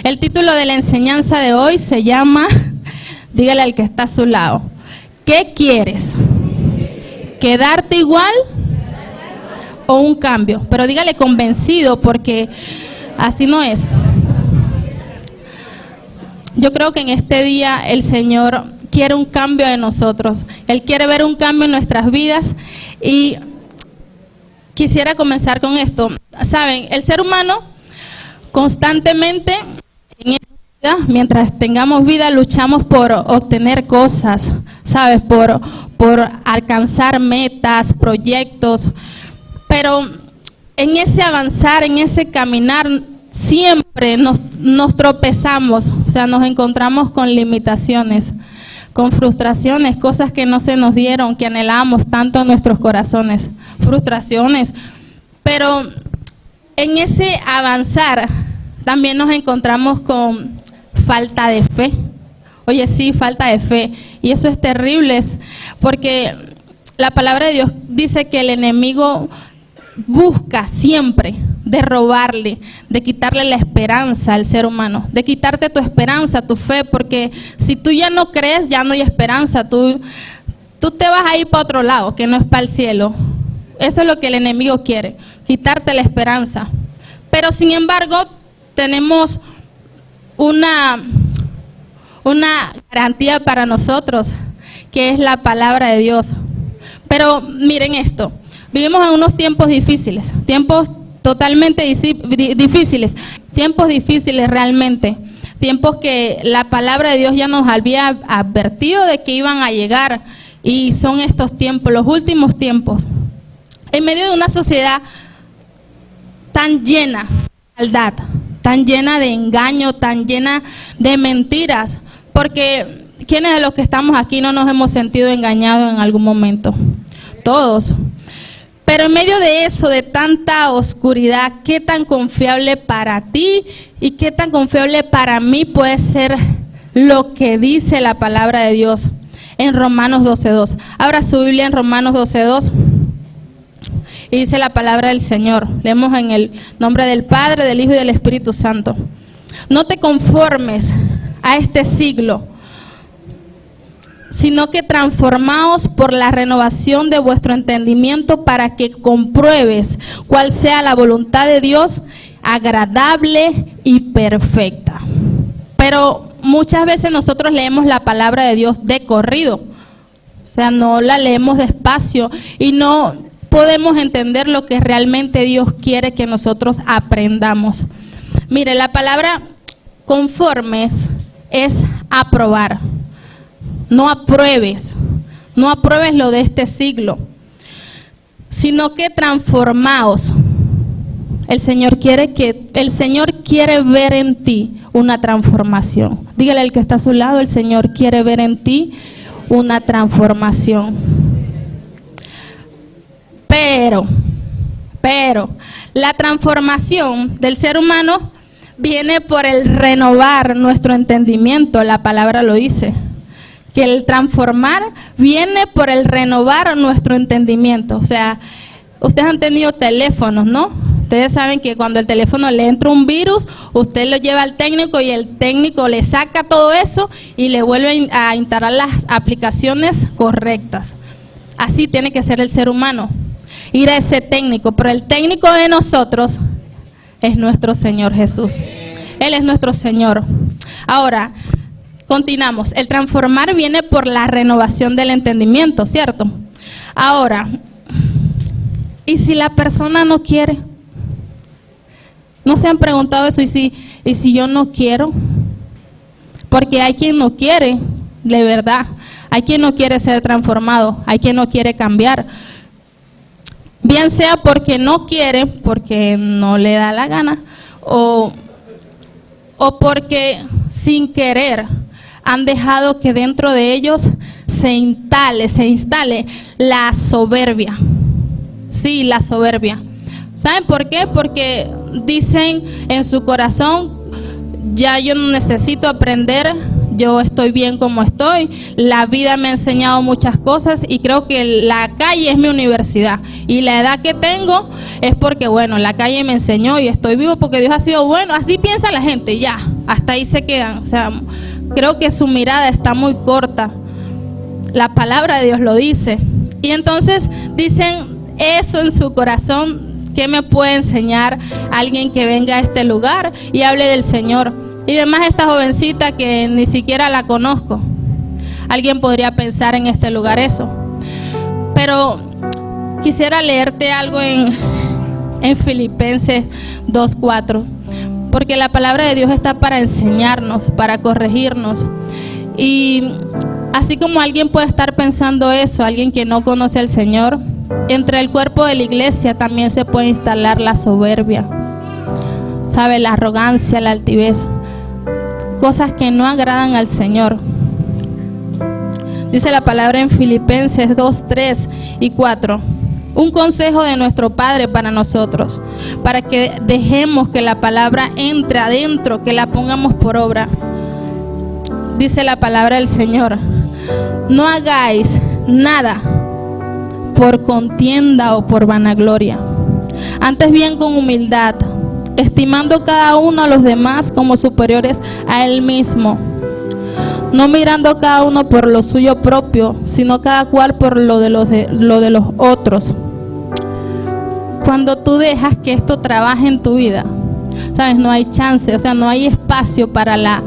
El título de la enseñanza de hoy se llama, dígale al que está a su lado, ¿qué quieres? ¿Quedarte igual o un cambio? Pero dígale convencido, porque así no es. Yo creo que en este día el Señor quiere un cambio de nosotros. Él quiere ver un cambio en nuestras vidas y quisiera comenzar con esto. Saben, el ser humano constantemente en esta vida, mientras tengamos vida, luchamos por obtener cosas, ¿sabes? Por alcanzar metas, proyectos, pero en ese avanzar, en ese caminar, siempre nos tropezamos, o sea, nos encontramos con limitaciones, con frustraciones, cosas que no se nos dieron, que anhelamos tanto en nuestros corazones, frustraciones. Pero en ese avanzar también nos encontramos con falta de fe. Oye, sí, falta de fe. Y eso es terrible, porque la palabra de Dios dice que el enemigo busca siempre de robarle, de quitarle la esperanza al ser humano, de quitarte tu esperanza, tu fe, porque si tú ya no crees, ya no hay esperanza, tú te vas a ir para otro lado, que no es para el cielo. Eso es lo que el enemigo quiere, quitarte la esperanza. Pero sin embargo, tenemos una garantía para nosotros, que es la palabra de Dios. Pero miren esto, vivimos en unos tiempos difíciles, tiempos totalmente difíciles, tiempos difíciles realmente, tiempos que la palabra de Dios ya nos había advertido de que iban a llegar, y son estos tiempos, los últimos tiempos, en medio de una sociedad tan llena de maldad, tan llena de engaño, tan llena de mentiras, porque ¿quiénes de los que estamos aquí no nos hemos sentido engañados en algún momento? Todos. Pero en medio de eso, de tanta oscuridad, ¿qué tan confiable para ti y qué tan confiable para mí puede ser lo que dice la palabra de Dios en Romanos 12:2? Abra su Biblia en Romanos 12:2 y dice la palabra del Señor. Leemos en el nombre del Padre, del Hijo y del Espíritu Santo. No te conformes a este siglo, sino que transformaos por la renovación de vuestro entendimiento, para que compruebes cuál sea la voluntad de Dios, agradable y perfecta. Pero muchas veces nosotros leemos la palabra de Dios de corrido, o sea, no la leemos despacio y no podemos entender lo que realmente Dios quiere que nosotros aprendamos. Mire, la palabra conformes es aprobar. No apruebes lo de este siglo, sino que transformaos. El Señor quiere ver en ti una transformación. Dígale al que está a su lado, el Señor quiere ver en ti una transformación. Pero la transformación del ser humano viene por el renovar nuestro entendimiento. La palabra lo dice, que el transformar viene por el renovar nuestro entendimiento. O sea, ustedes han tenido teléfonos, ¿no? Ustedes saben que cuando el teléfono le entra un virus, usted lo lleva al técnico y el técnico le saca todo eso y le vuelve a instalar las aplicaciones correctas. Así tiene que ser el ser humano, ir a ese técnico, pero el técnico de nosotros es nuestro Señor Jesús. Él es nuestro Señor. Ahora, continuamos. El transformar viene por la renovación del entendimiento, ¿cierto? Ahora, ¿y si la persona no quiere? ¿No se han preguntado eso? ¿Y si yo no quiero? Porque hay quien no quiere, de verdad. Hay quien no quiere ser transformado, hay quien no quiere cambiar. Bien sea porque no quiere, porque no le da la gana, o porque sin querer han dejado que dentro de ellos se instale la soberbia. Sí, la soberbia. ¿Saben por qué? Porque dicen en su corazón, ya yo no necesito aprender, yo estoy bien como estoy, la vida me ha enseñado muchas cosas y creo que la calle es mi universidad y la edad que tengo es porque, bueno, la calle me enseñó y estoy vivo porque Dios ha sido bueno. Así piensa la gente, ya, hasta ahí se quedan. O sea, creo que su mirada está muy corta. La palabra de Dios lo dice. Y entonces dicen eso en su corazón. ¿Qué me puede enseñar alguien que venga a este lugar y hable del Señor? Y además esta jovencita que ni siquiera la conozco. Alguien podría pensar en este lugar eso. Pero quisiera leerte algo en Filipenses 2:4. Porque la palabra de Dios está para enseñarnos, para corregirnos. Y así como alguien puede estar pensando eso, alguien que no conoce al Señor, entre el cuerpo de la iglesia también se puede instalar la soberbia, ¿sabe? La arrogancia, la altivez, cosas que no agradan al Señor. Dice la palabra en Filipenses 2:3 y 4. Un consejo de nuestro Padre para nosotros, para que dejemos que la palabra entre adentro, que la pongamos por obra. Dice la palabra del Señor: no hagáis nada por contienda o por vanagloria, antes bien con humildad, estimando cada uno a los demás como superiores a él mismo, no mirando cada uno por lo suyo propio, sino cada cual por lo de los otros. Cuando tú dejas que esto trabaje en tu vida, sabes, no hay chance, o sea, no hay espacio para la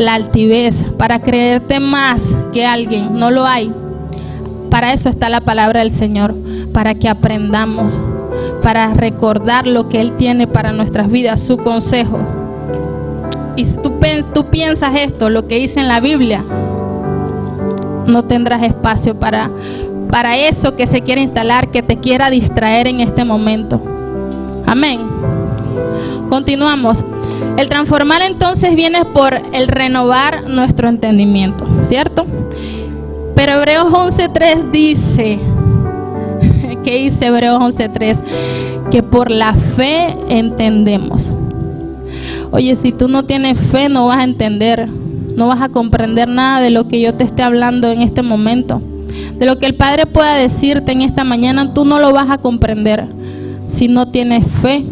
altivez, para creerte más que alguien, no lo hay. Para eso está la palabra del Señor, para que aprendamos, para recordar lo que Él tiene para nuestras vidas, su consejo. Y si tú piensas esto, lo que dice en la Biblia, no tendrás espacio para eso que se quiere instalar, que te quiera distraer en este momento. Amén. Continuamos. El transformar entonces viene por el renovar nuestro entendimiento, ¿cierto? Pero Hebreos 11:3 dice, ¿qué dice Hebreos 11:3? Que por la fe entendemos. Oye, si tú no tienes fe, no vas a entender, no vas a comprender nada de lo que yo te esté hablando en este momento. De lo que el Padre pueda decirte en esta mañana, tú no lo vas a comprender si no tienes fe.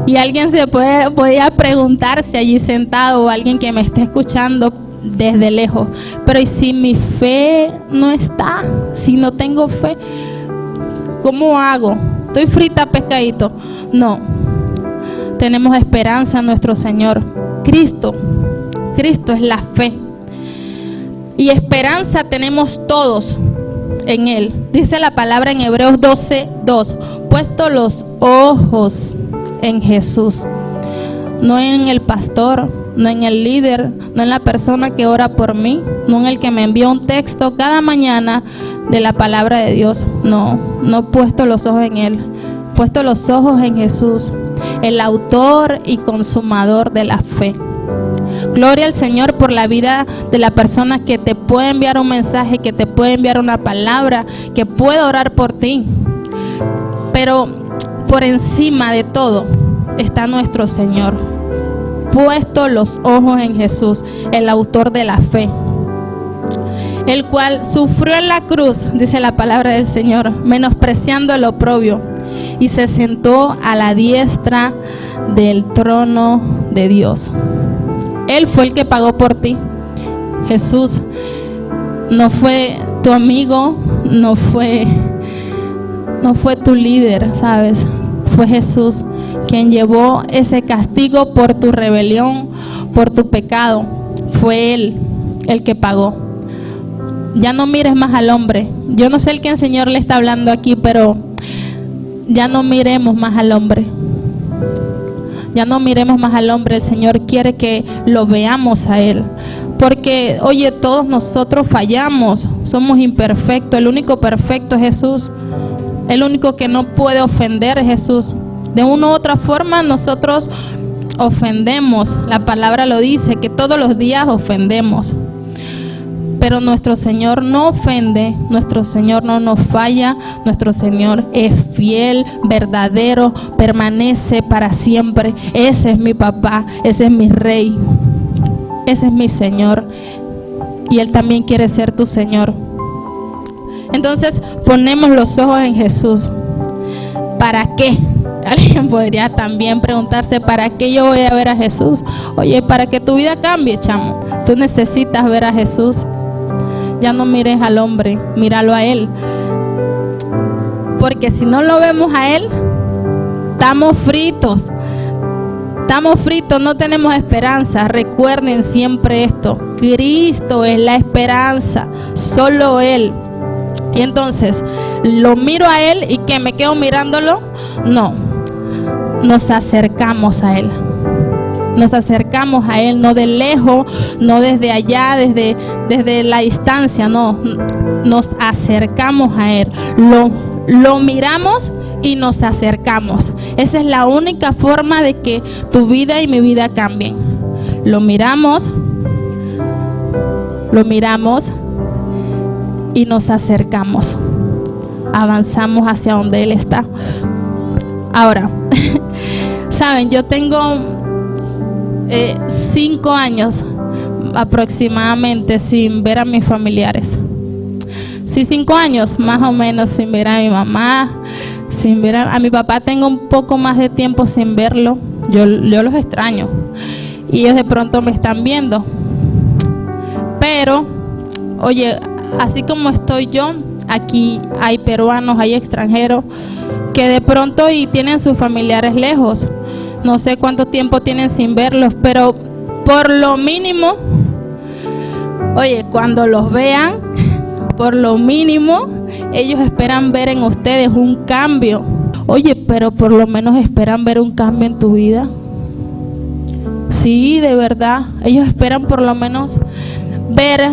Y alguien podría preguntarse allí sentado, o alguien que me esté escuchando desde lejos, pero ¿y si mi fe no está? Si no tengo fe, ¿cómo hago? ¿Estoy frita pescadito? No. Tenemos esperanza en nuestro Señor. Cristo es la fe. Y esperanza tenemos todos en Él. Dice la palabra en Hebreos 12:2, puesto los ojos en Jesús, no en el pastor, no en el líder, no en la persona que ora por mí, no en el que me envía un texto cada mañana de la palabra de Dios. No puesto los ojos en Él, puesto los ojos en Jesús, el autor y consumador de la fe. Gloria al Señor por la vida de la persona que te puede enviar un mensaje, que te puede enviar una palabra, que puede orar por ti. Pero por encima de todo está nuestro Señor, puesto los ojos en Jesús, el autor de la fe, el cual sufrió en la cruz, dice la palabra del Señor, menospreciando el oprobio, y se sentó a la diestra del trono de Dios. Él fue el que pagó por ti. Jesús no fue tu amigo, no fue tu líder, ¿sabes? Fue Jesús quien llevó ese castigo por tu rebelión, por tu pecado. Fue Él el que pagó. Ya no mires más al hombre. Yo no sé el que el Señor le está hablando aquí, pero ya no miremos más al hombre. Ya no miremos más al hombre. El Señor quiere que lo veamos a Él. Porque, oye, todos nosotros fallamos. Somos imperfectos. El único perfecto es Jesús. El único que no puede ofender es Jesús. De una u otra forma nosotros ofendemos. La palabra lo dice, que todos los días ofendemos. Pero nuestro Señor no ofende, nuestro Señor no nos falla, nuestro Señor es fiel, verdadero, permanece para siempre. Ese es mi papá, ese es mi rey. ese es mi Señor y Él también quiere ser tu Señor. Entonces ponemos los ojos en Jesús. ¿Para qué? Alguien podría también preguntarse, ¿para qué yo voy a ver a Jesús? Oye, para que tu vida cambie, chamo. Tú necesitas ver a Jesús. Ya no mires al hombre, míralo a Él. Porque si no lo vemos a Él, estamos fritos. Estamos fritos, no tenemos esperanza. Recuerden siempre esto: Cristo es la esperanza, solo Él. Y entonces, lo miro a Él y que me quedo mirándolo. No, nos acercamos a Él. Nos acercamos a Él, no de lejos, no desde allá, desde la distancia, no. Nos acercamos a Él. Lo miramos y nos acercamos. Esa es la única forma de que tu vida y mi vida cambien. Lo miramos y nos acercamos. Avanzamos hacia donde Él está. Ahora, saben, yo tengo 5 años aproximadamente sin ver a mis familiares. Sí, 5 años más o menos sin ver a mi mamá, sin ver a mi papá. Tengo un poco más de tiempo sin verlo. Yo los extraño y ellos de pronto me están viendo. Pero, oye, así como estoy yo, aquí hay peruanos, hay extranjeros que de pronto y tienen sus familiares lejos. No sé cuánto tiempo tienen sin verlos, pero por lo mínimo, oye, cuando los vean, por lo mínimo, ellos esperan ver en ustedes un cambio. Oye, pero por lo menos esperan ver un cambio en tu vida. Sí, de verdad. Ellos esperan por lo menos ver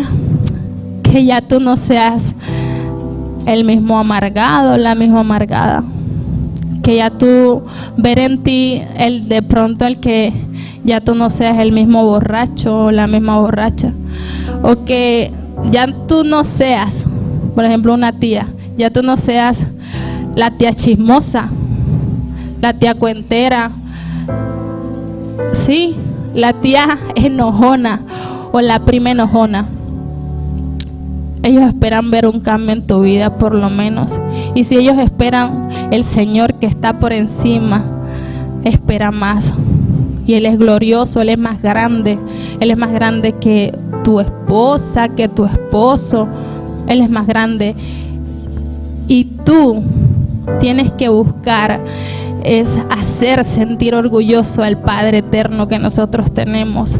que ya tú no seas el mismo amargado, la misma amargada. Que ya tú ver en ti de pronto el que ya tú no seas el mismo borracho o la misma borracha. O que ya tú no seas, por ejemplo, una tía, ya tú no seas la tía chismosa, la tía cuentera, sí, la tía enojona o la prima enojona. Ellos esperan ver un cambio en tu vida por lo menos. Y si ellos esperan, el Señor que está por encima espera más. Y Él es glorioso, Él es más grande. Él es más grande que tu esposa, que tu esposo. Él es más grande. Y tú tienes que buscar es hacer sentir orgulloso al Padre eterno que nosotros tenemos.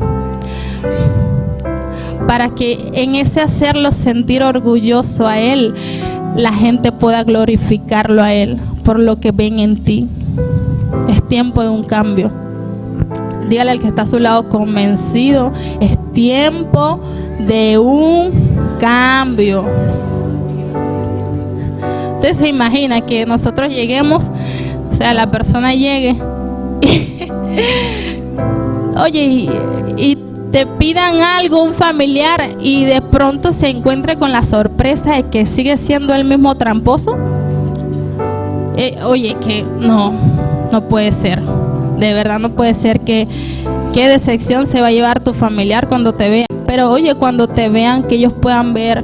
Para que en ese hacerlo sentir orgulloso a Él, la gente pueda glorificarlo a Él por lo que ven en ti. Es tiempo de un cambio. Dígale al que está a su lado convencido, es tiempo de un cambio. Usted se imagina que nosotros lleguemos, o sea, la persona llegue oye, y te pidan algo, un familiar, y de pronto se encuentre con la sorpresa de que sigue siendo el mismo tramposo. Oye, que no puede ser. De verdad no puede ser. Qué decepción se va a llevar tu familiar cuando te vea. Pero oye, cuando te vean, que ellos puedan ver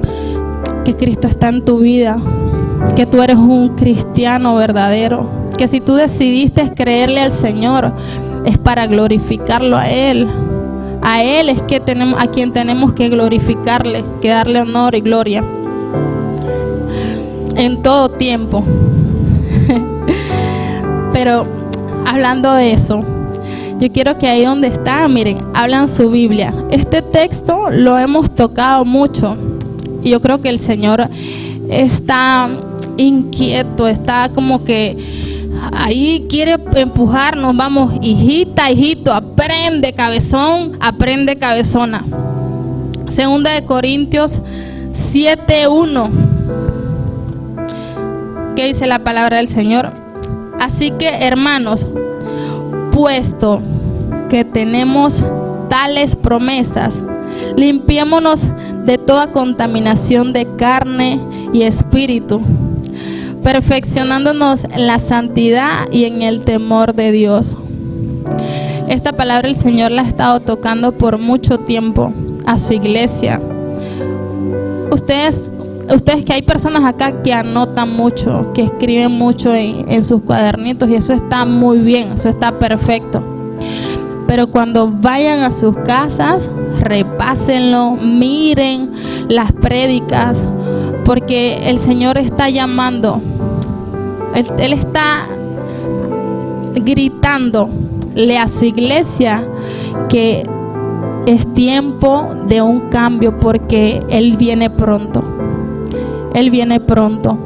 que Cristo está en tu vida, que tú eres un cristiano verdadero, que si tú decidiste creerle al Señor, es para glorificarlo a Él. A Él es que a quien tenemos que glorificarle, que darle honor y gloria en todo tiempo. Pero hablando de eso, yo quiero que ahí donde están, miren, hablan su Biblia. Este texto lo hemos tocado mucho y yo creo que el Señor está inquieto, está como que ahí quiere empujarnos. Vamos, hijita, hijito, aprende, cabezón, aprende, cabezona. Segunda de Corintios 7:1. ¿Qué dice la palabra del Señor? Así que, hermanos, puesto que tenemos tales promesas, limpiémonos de toda contaminación de carne y espíritu, perfeccionándonos en la santidad y en el temor de Dios. Esta palabra el Señor la ha estado tocando por mucho tiempo a su iglesia. Ustedes que hay personas acá que anotan mucho, que escriben mucho en sus cuadernitos, y eso está muy bien, eso está perfecto. Pero cuando vayan a sus casas, repásenlo, miren las prédicas, porque el Señor está llamando. Él está gritándole a su iglesia que es tiempo de un cambio, porque Él viene pronto. Él viene pronto.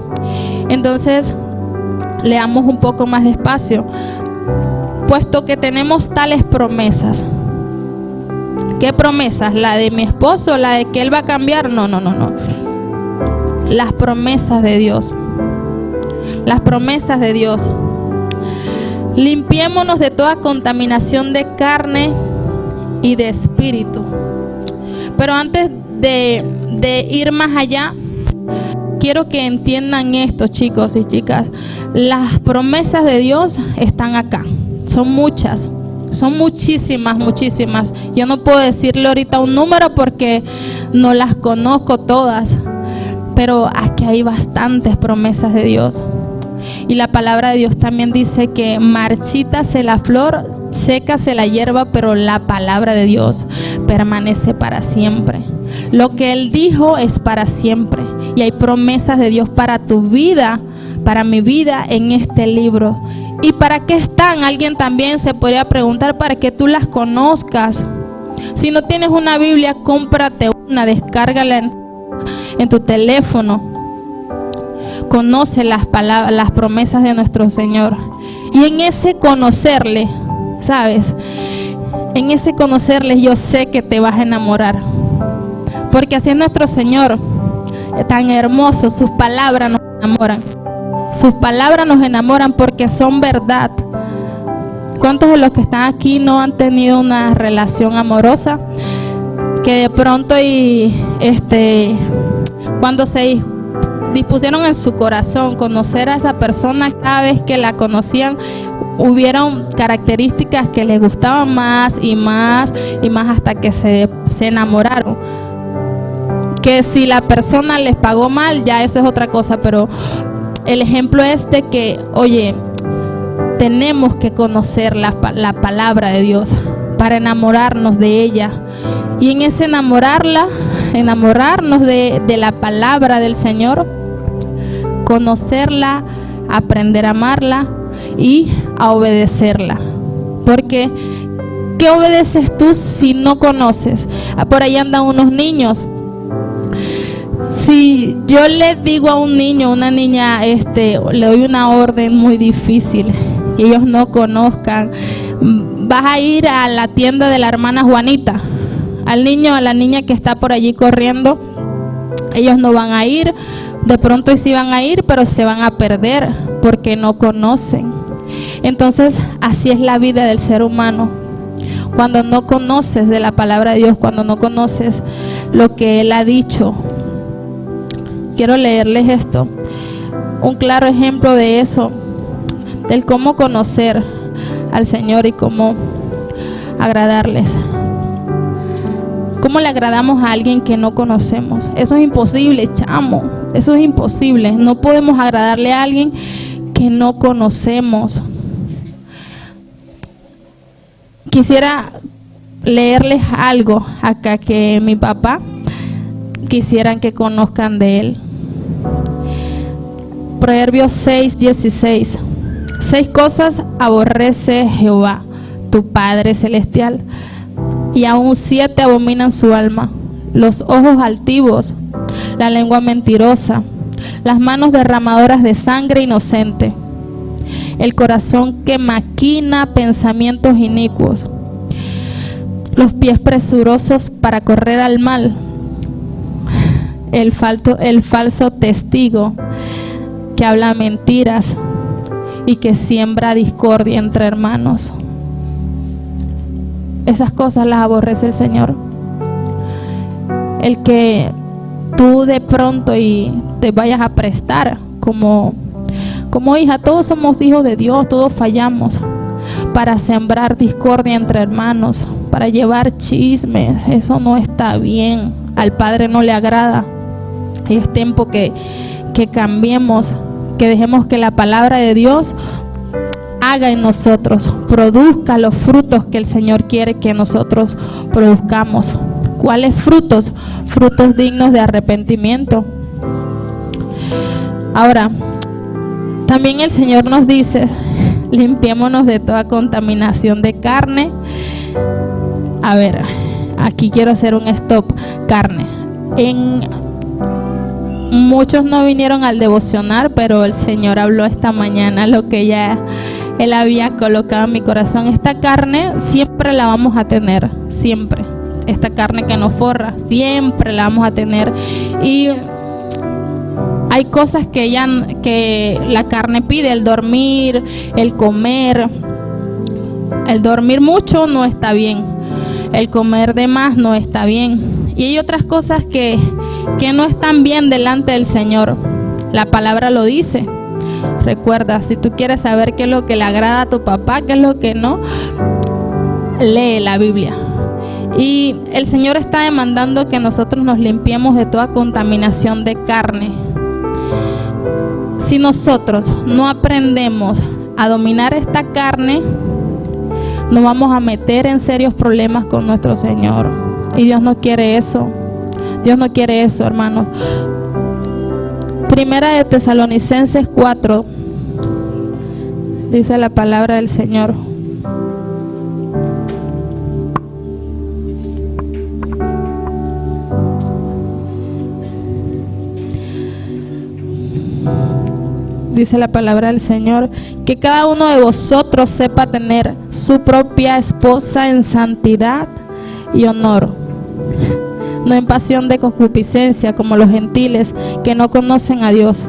Entonces, leamos un poco más despacio. Puesto que tenemos tales promesas. ¿Qué promesas? ¿La de mi esposo? ¿La de que él va a cambiar? No. Las promesas de Dios. Las promesas de Dios. Limpiémonos de toda contaminación de carne y de espíritu. Pero antes de ir más allá, quiero que entiendan esto, chicos y chicas. Las promesas de Dios están acá. Son muchas. Son muchísimas. Yo no puedo decirle ahorita un número porque no las conozco todas. Pero aquí hay bastantes promesas de Dios. Y la palabra de Dios también dice que marchítase la flor, sécase la hierba, pero la palabra de Dios permanece para siempre. Lo que Él dijo es para siempre. Y hay promesas de Dios para tu vida, para mi vida en este libro. ¿Y para qué están? Alguien también se podría preguntar, para que tú las conozcas. Si no tienes una Biblia, cómprate una, descárgala en tu teléfono. Conoce las palabras, las promesas de nuestro Señor. Y en ese conocerle, ¿sabes? En ese conocerle yo sé que te vas a enamorar. Porque así es nuestro Señor, tan hermoso. Sus palabras nos enamoran. Sus palabras nos enamoran porque son verdad. ¿Cuántos de los que están aquí no han tenido una relación amorosa? Que de pronto cuando se dispusieron en su corazón conocer a esa persona, cada vez que la conocían hubieron características que les gustaban más y más y más, hasta que se enamoraron. Que si la persona les pagó mal, ya eso es otra cosa, pero el ejemplo es de que, oye, tenemos que conocer la palabra de Dios para enamorarnos de ella. Y en ese enamorarnos de la palabra del Señor, conocerla, aprender a amarla y a obedecerla. Porque ¿qué obedeces tú si no conoces? Por ahí andan unos niños. Si yo le digo a un niño, una niña, le doy una orden muy difícil y ellos no conozcan, vas a ir a la tienda de la hermana Juanita. Al niño, a la niña que está por allí corriendo, ellos no van a ir. De pronto sí van a ir, pero se van a perder porque no conocen. Entonces, así es la vida del ser humano. Cuando no conoces de la palabra de Dios, cuando no conoces lo que Él ha dicho. Quiero leerles esto. Un claro ejemplo de eso, del cómo conocer al Señor y cómo agradarles. ¿Cómo le agradamos a alguien que no conocemos? Eso es imposible, chamo. Eso es imposible. No podemos agradarle a alguien que no conocemos. Quisiera leerles algo acá que mi papá quisieran que conozcan de él. Proverbios 6:16. 6 cosas aborrece Jehová, tu Padre celestial, y aún 7 abominan su alma: los ojos altivos, la lengua mentirosa, las manos derramadoras de sangre inocente, el corazón que maquina pensamientos inicuos, los pies presurosos para correr al mal, el falso testigo que habla mentiras y que siembra discordia entre hermanos. Esas cosas las aborrece el Señor. El que tú de pronto y te vayas a prestar como hija. Todos somos hijos de Dios, todos fallamos, para sembrar discordia entre hermanos, para llevar chismes. Eso no está bien, al Padre no le agrada. Y es tiempo que cambiemos, que dejemos que la palabra de Dios haga en nosotros, produzca los frutos que el Señor quiere que nosotros produzcamos. ¿Cuáles frutos? Frutos dignos de arrepentimiento. Ahora, también el Señor nos dice, limpiémonos de toda contaminación de carne. A ver, aquí quiero hacer un stop. Carne. Muchos no vinieron al devocionar, pero el Señor habló esta mañana lo que ya Él había colocado en mi corazón. Esta carne siempre la vamos a tener, siempre. Esta carne que nos forra, siempre la vamos a tener. Y hay cosas que la carne pide, el dormir, el comer. El dormir mucho no está bien, el comer de más no está bien. Y hay otras cosas que no están bien delante del Señor. La palabra lo dice. Recuerda, si tú quieres saber qué es lo que le agrada a tu papá, qué es lo que no, lee la Biblia. Y el Señor está demandando que nosotros nos limpiemos de toda contaminación de carne. Si nosotros no aprendemos a dominar esta carne, nos vamos a meter en serios problemas con nuestro Señor. Y Dios no quiere eso. Dios no quiere eso, hermanos. Primera de Tesalonicenses 4, dice la palabra del Señor. Dice la palabra del Señor, que cada uno de vosotros sepa tener su propia esposa en santidad y honor, no en pasión de concupiscencia como los gentiles que no conocen a Dios.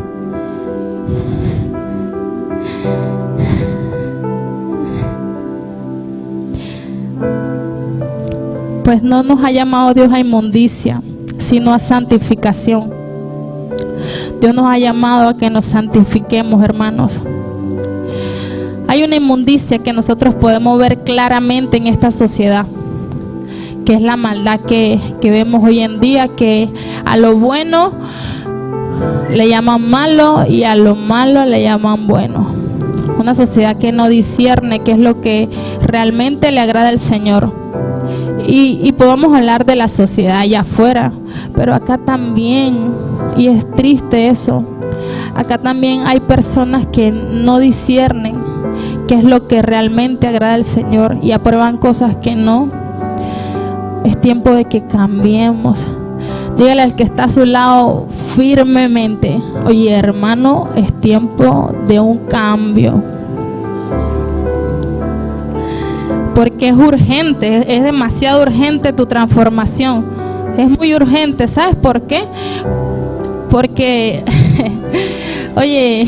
Pues no nos ha llamado Dios a inmundicia, sino a santificación. Dios nos ha llamado a que nos santifiquemos, hermanos. Hay una inmundicia que nosotros podemos ver claramente en esta sociedad, que es la maldad que vemos hoy en día, que a lo bueno le llaman malo y a lo malo le llaman bueno. Una sociedad que no discierne qué es lo que realmente le agrada al Señor. Y podemos hablar de la sociedad allá afuera, pero acá también, y es triste eso, acá también hay personas que no disciernen qué es lo que realmente agrada al Señor y aprueban cosas que no. Es tiempo de que cambiemos. Dígale al que está a su lado firmemente: oye, hermano, es tiempo de un cambio. Porque es urgente, es demasiado urgente tu transformación. Es muy urgente. ¿Sabes por qué? Porque, oye,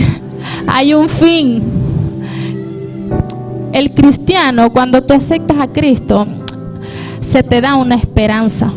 hay un fin. El cristiano, cuando tú aceptas a Cristo, se te da una esperanza.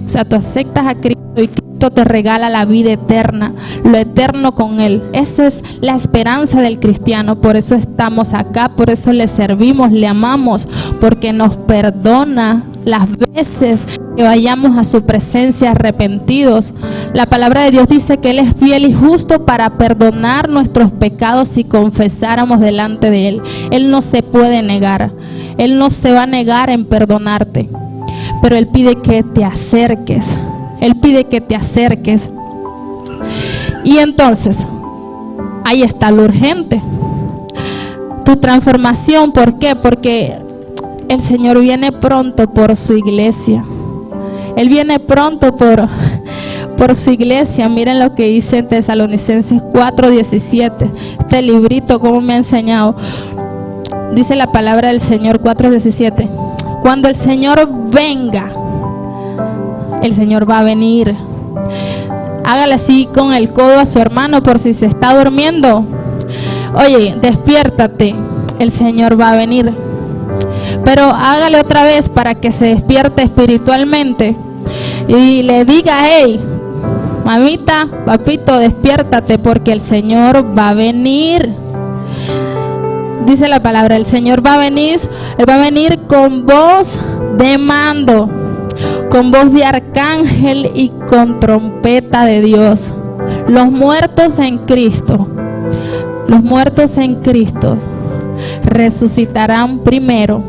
O sea, tú aceptas a Cristo y Cristo te regala la vida eterna, lo eterno con Él. Esa es la esperanza del cristiano. Por eso estamos acá, por eso le servimos, le amamos, porque nos perdona las veces que vayamos a su presencia arrepentidos. La palabra de Dios dice que Él es fiel y justo para perdonar nuestros pecados si confesáramos delante de Él. Él no se puede negar, Él no se va a negar en perdonarte, pero Él pide que te acerques. Él pide que te acerques. Y entonces, ahí está lo urgente. Tu transformación, ¿por qué? Porque el Señor viene pronto por su iglesia. Él viene pronto por su iglesia. Miren lo que dice en Tesalonicenses 4:17. Este librito, como me ha enseñado. Dice la palabra del Señor 4:17. Cuando el Señor venga, el Señor va a venir. Hágale así con el codo a su hermano por si se está durmiendo. Oye, despiértate, el Señor va a venir. Pero hágale otra vez para que se despierte espiritualmente y le diga: hey, mamita, papito, despiértate porque el Señor va a venir. Dice la palabra, el Señor va a venir, Él va a venir con voz de mando, con voz de arcángel y con trompeta de Dios. Los muertos en Cristo resucitarán primero.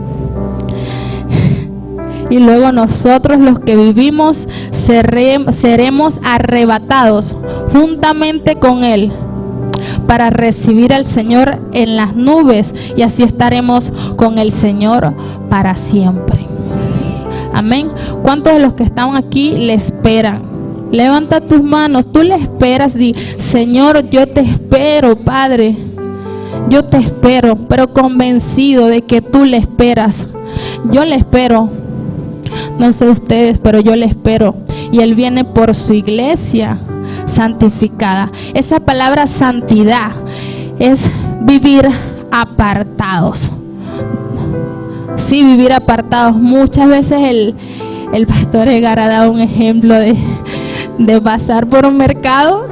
Y luego nosotros, los que vivimos, seremos arrebatados juntamente con Él para recibir al Señor en las nubes, y así estaremos con el Señor para siempre. Amén. ¿Cuántos de los que están aquí le esperan? Levanta tus manos. Tú le esperas. Di: Señor, yo te espero, Padre. Yo te espero, pero convencido de que tú le esperas. Yo le espero. No sé ustedes, pero yo le espero. Y Él viene por su iglesia santificada. Esa palabra santidad es vivir apartados. Sí, vivir apartados. Muchas veces el pastor Edgar ha dado un ejemplo de pasar por un mercado,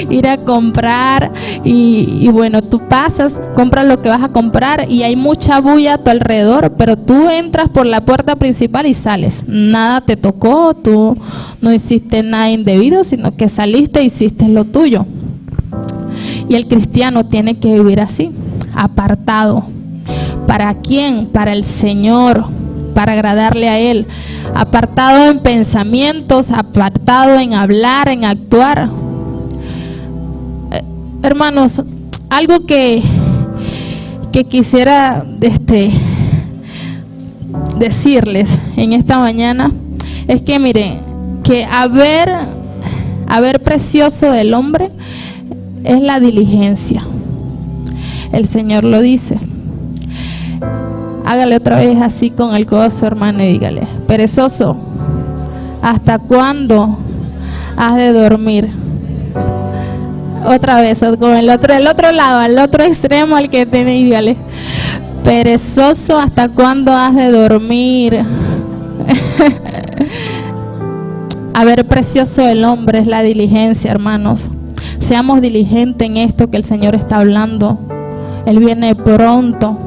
ir a comprar y bueno, tú pasas, compras lo que vas a comprar y hay mucha bulla a tu alrededor, pero tú entras por la puerta principal y sales. Nada te tocó, tú no hiciste nada indebido, sino que saliste e hiciste lo tuyo. Y el cristiano tiene que vivir así, apartado. ¿Para quién? Para el Señor, para agradarle a Él. Apartado en pensamientos, apartado en hablar, en actuar. Hermanos, algo que quisiera decirles en esta mañana es que miren, que haber precioso del hombre es la diligencia. El Señor lo dice. Hágale otra vez así con el codo a su hermano y dígale: perezoso, ¿hasta cuándo has de dormir? Otra vez, con el otro lado, al otro extremo al que tiene, y dígale: perezoso, ¿hasta cuándo has de dormir? A ver, precioso el hombre es la diligencia, hermanos. Seamos diligentes en esto que el Señor está hablando. Él viene pronto.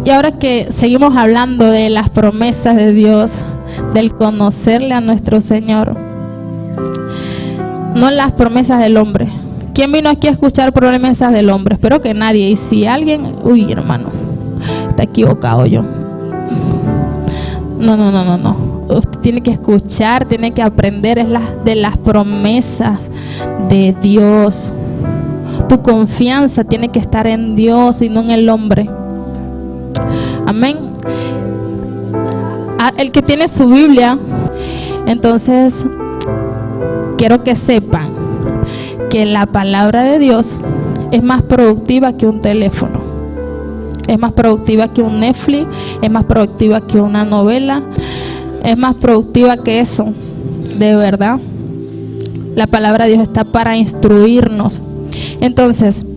Y ahora que seguimos hablando de las promesas de Dios, del conocerle a nuestro Señor, no las promesas del hombre. ¿Quién vino aquí a escuchar promesas del hombre? Espero que nadie. Y si alguien, uy, hermano, está equivocado yo. No. Usted tiene que escuchar, tiene que aprender de las promesas de Dios. Tu confianza tiene que estar en Dios y no en el hombre. Amén. El que tiene su Biblia, entonces quiero que sepan que la palabra de Dios es más productiva que un teléfono, es más productiva que un Netflix, es más productiva que una novela, es más productiva que eso, de verdad. La palabra de Dios está para instruirnos. Entonces,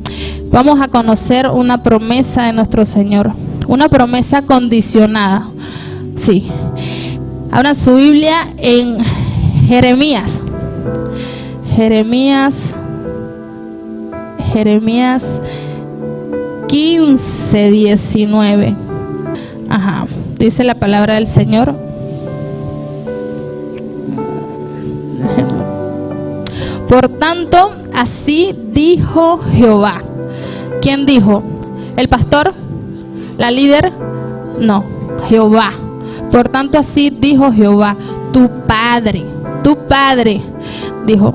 vamos a conocer una promesa de nuestro Señor. Una promesa condicionada. Sí. Abran su Biblia en Jeremías 15:19. Ajá. Dice la palabra del Señor: por tanto, así dijo Jehová. ¿Quién dijo? ¿El pastor? ¿La líder? No, Jehová. Por tanto, así dijo Jehová, tu Padre, dijo: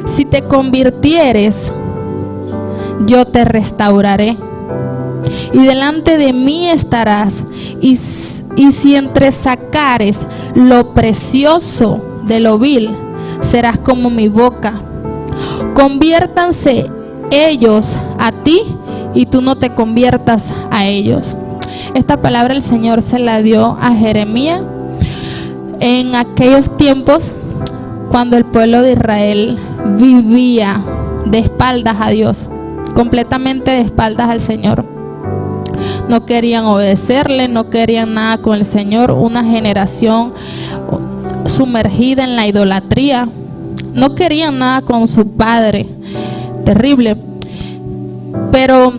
si te convirtieres, yo te restauraré, y delante de mí estarás, y si entresacares lo precioso de lo vil, serás como mi boca. Conviértanse ellos a ti, y tú no te conviertas a ellos. Esta palabra el Señor se la dio a Jeremías en aquellos tiempos cuando el pueblo de Israel vivía de espaldas a Dios, completamente de espaldas al Señor. No querían obedecerle, no querían nada con el Señor. Una generación sumergida en la idolatría. No querían nada con su Padre. Terrible. Pero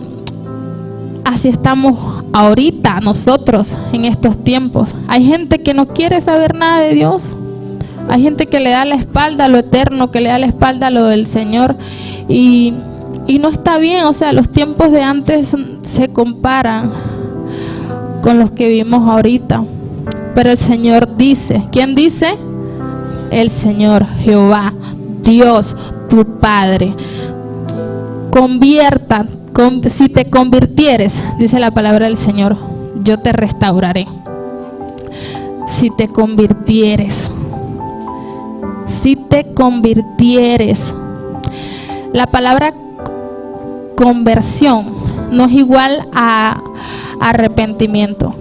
así estamos ahorita nosotros en estos tiempos. Hay gente que no quiere saber nada de Dios. Hay gente que le da la espalda a lo eterno, que le da la espalda a lo del Señor. Y no está bien. O sea, los tiempos de antes se comparan con los que vivimos ahorita. Pero el Señor dice, ¿quién dice? El Señor, Jehová, Dios, tu Padre. Si te convirtieres, dice la palabra del Señor, yo te restauraré. Si te convirtieres. La palabra conversión no es igual a arrepentimiento.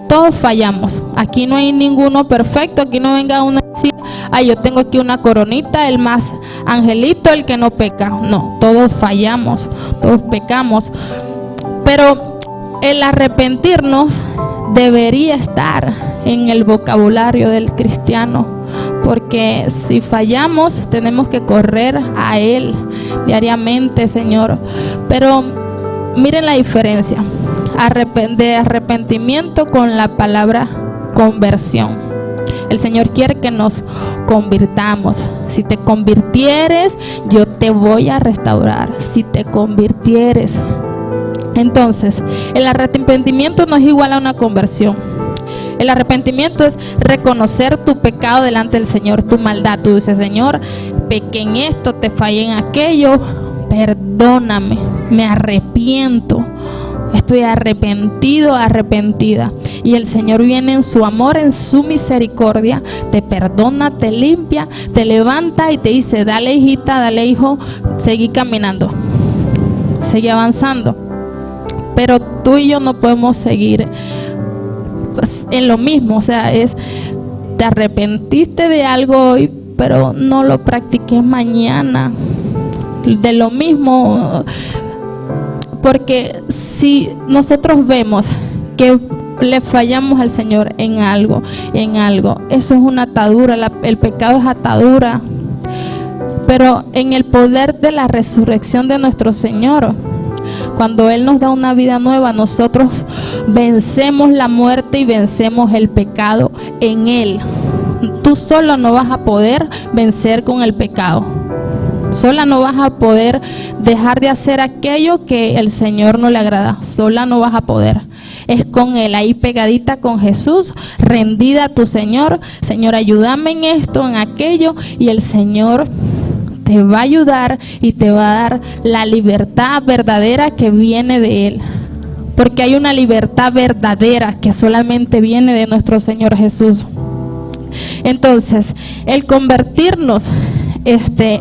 Todos fallamos. Aquí no hay ninguno perfecto. Aquí no venga uno a decir, ay, yo tengo aquí una coronita, el más angelito, el que no peca. No, todos fallamos, todos pecamos. Pero el arrepentirnos debería estar en el vocabulario del cristiano, porque si fallamos tenemos que correr a Él diariamente, Señor. Pero miren la diferencia de arrepentimiento con la palabra conversión. El Señor quiere que nos convirtamos. Si te convirtieres, yo te voy a restaurar. Si te convirtieres. Entonces, el arrepentimiento no es igual a una conversión. El arrepentimiento es reconocer tu pecado delante del Señor, tu maldad. Tú dices, Señor, pequé en esto, te fallé en aquello, perdóname, me arrepiento. Estoy arrepentido, arrepentida. Y el Señor viene en su amor, en su misericordia, te perdona, te limpia, te levanta y te dice, dale hijita, dale hijo, seguí caminando, seguí avanzando. Pero tú y yo no podemos seguir pues en lo mismo. O sea, te arrepentiste de algo hoy, pero no lo practiques mañana. De lo mismo. Porque si nosotros vemos que le fallamos al Señor en algo, eso es una atadura. El pecado es atadura. Pero en el poder de la resurrección de nuestro Señor, cuando Él nos da una vida nueva, nosotros vencemos la muerte y vencemos el pecado en Él. Tú solo no vas a poder vencer con el pecado. Sola no vas a poder dejar de hacer aquello que el Señor no le agrada. Sola no vas a poder. Es con Él, ahí pegadita con Jesús, rendida a tu Señor. Señor, ayúdame en esto, en aquello. Y el Señor te va a ayudar y te va a dar la libertad verdadera que viene de Él. Porque hay una libertad verdadera que solamente viene de nuestro Señor Jesús. Entonces, el convertirnos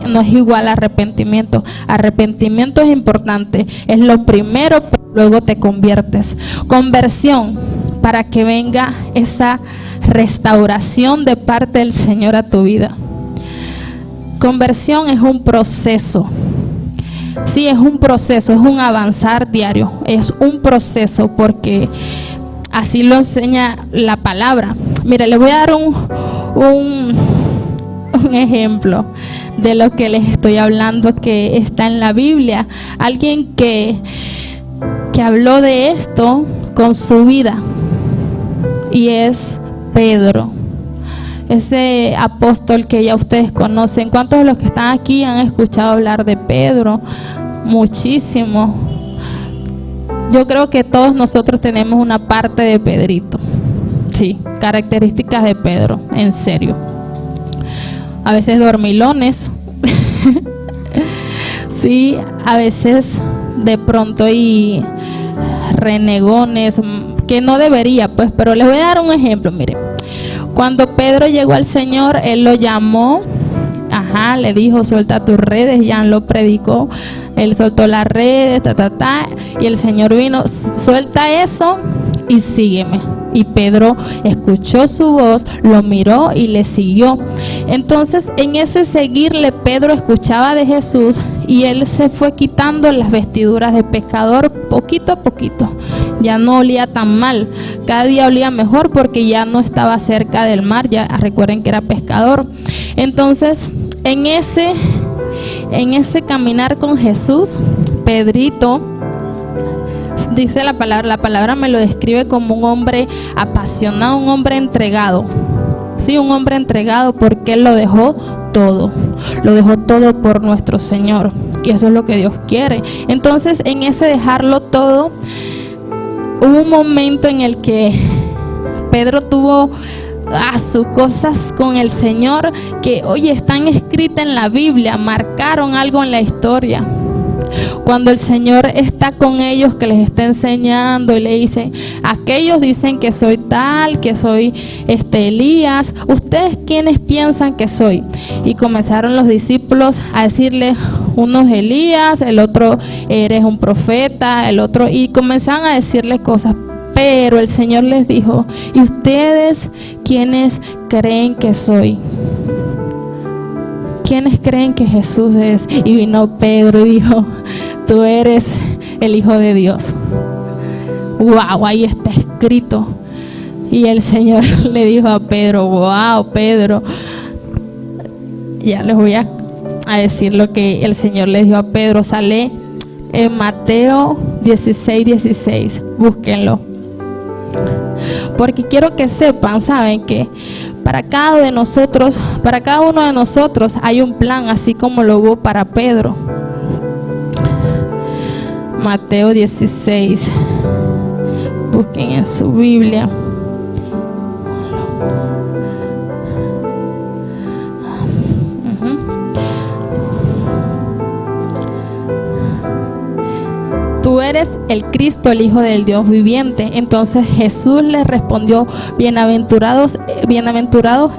no es igual a arrepentimiento. Arrepentimiento es importante, es lo primero, pero luego te conviertes. Conversión, para que venga esa restauración de parte del Señor a tu vida. Conversión es un proceso. Sí, es un proceso, es un avanzar diario, es un proceso, porque así lo enseña la palabra. Mira, les voy a dar un ejemplo de lo que les estoy hablando, que está en la Biblia. Alguien que habló de esto con su vida, y es Pedro, ese apóstol que ya ustedes conocen. ¿Cuántos de los que están aquí han escuchado hablar de Pedro? Muchísimo. Yo creo que todos nosotros tenemos una parte de Pedrito. Sí, características de Pedro, en serio. A veces dormilones. Sí, a veces de pronto y renegones, que no debería, pues, pero les voy a dar un ejemplo. Miren, cuando Pedro llegó al Señor, Él lo llamó, le dijo, suelta tus redes, ya lo predicó, Él soltó las redes, y el Señor vino, suelta eso y sígueme. Y Pedro escuchó su voz, lo miró y le siguió. Entonces, en ese seguirle, Pedro escuchaba de Jesús y él se fue quitando las vestiduras de pescador poquito a poquito. Ya no olía tan mal, cada día olía mejor porque ya no estaba cerca del mar. Ya recuerden que era pescador. Entonces, en ese caminar con Jesús, Pedrito, dice la palabra me lo describe como un hombre apasionado, un hombre entregado. Sí, un hombre entregado porque él lo dejó todo por nuestro Señor, y eso es lo que Dios quiere. Entonces, en ese dejarlo todo, hubo un momento en el que Pedro tuvo sus cosas con el Señor que, oye, están escritas en la Biblia, marcaron algo en la historia. Cuando el Señor está con ellos, que les está enseñando y le dice, aquellos dicen que soy tal, que soy Elías, ¿ustedes quiénes piensan que soy? Y comenzaron los discípulos a decirle, unos Elías, el otro eres un profeta, el otro, y comenzaron a decirle cosas. Pero el Señor les dijo, ¿y ustedes quiénes creen que soy? ¿Quiénes creen que Jesús es? Y vino Pedro y dijo, tú eres el Hijo de Dios. Wow, ahí está escrito. Y el Señor le dijo a Pedro, wow, Pedro. Ya les voy a decir lo que el Señor le dijo a Pedro. Sale en Mateo 16:16. Búsquenlo. Porque quiero que sepan, saben que para cada uno de nosotros hay un plan, así como lo hubo para Pedro. Mateo 16. Busquen en su Biblia. Tú eres el Cristo, el Hijo del Dios viviente. Entonces Jesús les respondió, bienaventurados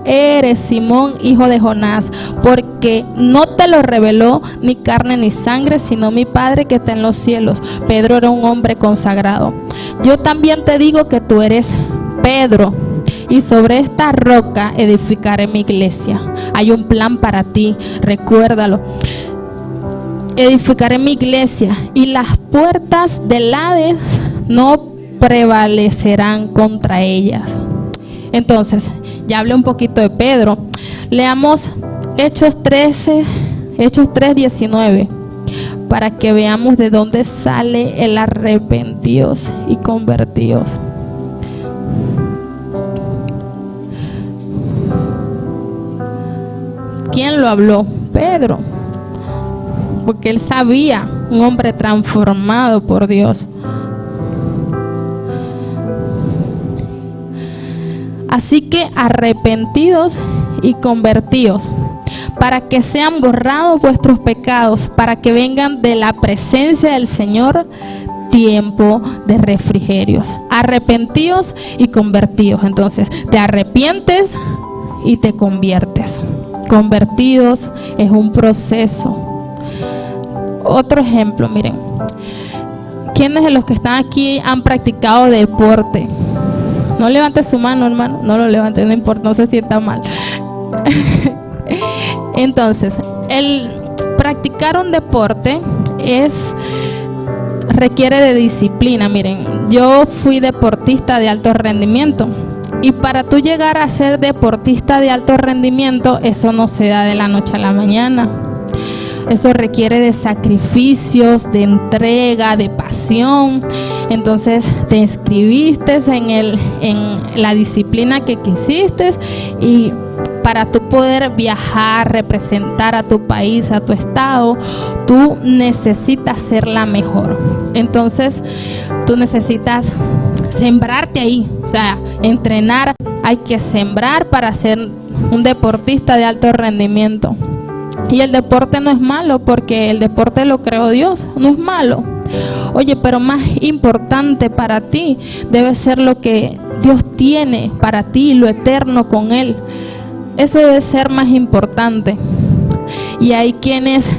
eres, Simón, hijo de Jonás, porque no te lo reveló ni carne ni sangre, sino mi Padre que está en los cielos. Pedro era un hombre consagrado. Yo también te digo que tú eres Pedro, y sobre esta roca edificaré mi iglesia. Hay un plan para ti, recuérdalo. Edificaré mi iglesia y las puertas del Hades no prevalecerán contra ellas. Entonces, ya hablé un poquito de Pedro. Leamos Hechos 3:19 para que veamos de dónde sale el arrepentidos y convertidos. ¿Quién lo habló? Pedro. Porque él sabía, un hombre transformado por Dios. Así que arrepentidos y convertidos, para que sean borrados vuestros pecados, para que vengan de la presencia del Señor tiempo de refrigerios. Arrepentidos y convertidos. Entonces, te arrepientes y te conviertes. Convertidos es un proceso. Otro ejemplo, miren, ¿quiénes de los que están aquí han practicado deporte? No levante su mano, hermano, no lo levante, no importa, no se sienta mal. Entonces, el practicar un deporte requiere de disciplina. Miren, yo fui deportista de alto rendimiento, y para tú llegar a ser deportista de alto rendimiento, eso no se da de la noche a la mañana. Eso requiere de sacrificios, de entrega, de pasión. Entonces te inscribiste en la disciplina que quisiste, y para tú poder viajar, representar a tu país, a tu estado, tú necesitas ser la mejor. Entonces tú necesitas sembrarte ahí, o sea, entrenar. Hay que sembrar para ser un deportista de alto rendimiento. Y el deporte no es malo, porque el deporte lo creó Dios, no es malo. Oye, pero más importante para ti debe ser lo que Dios tiene para ti, lo eterno con Él. Eso debe ser más importante. Y hay quienes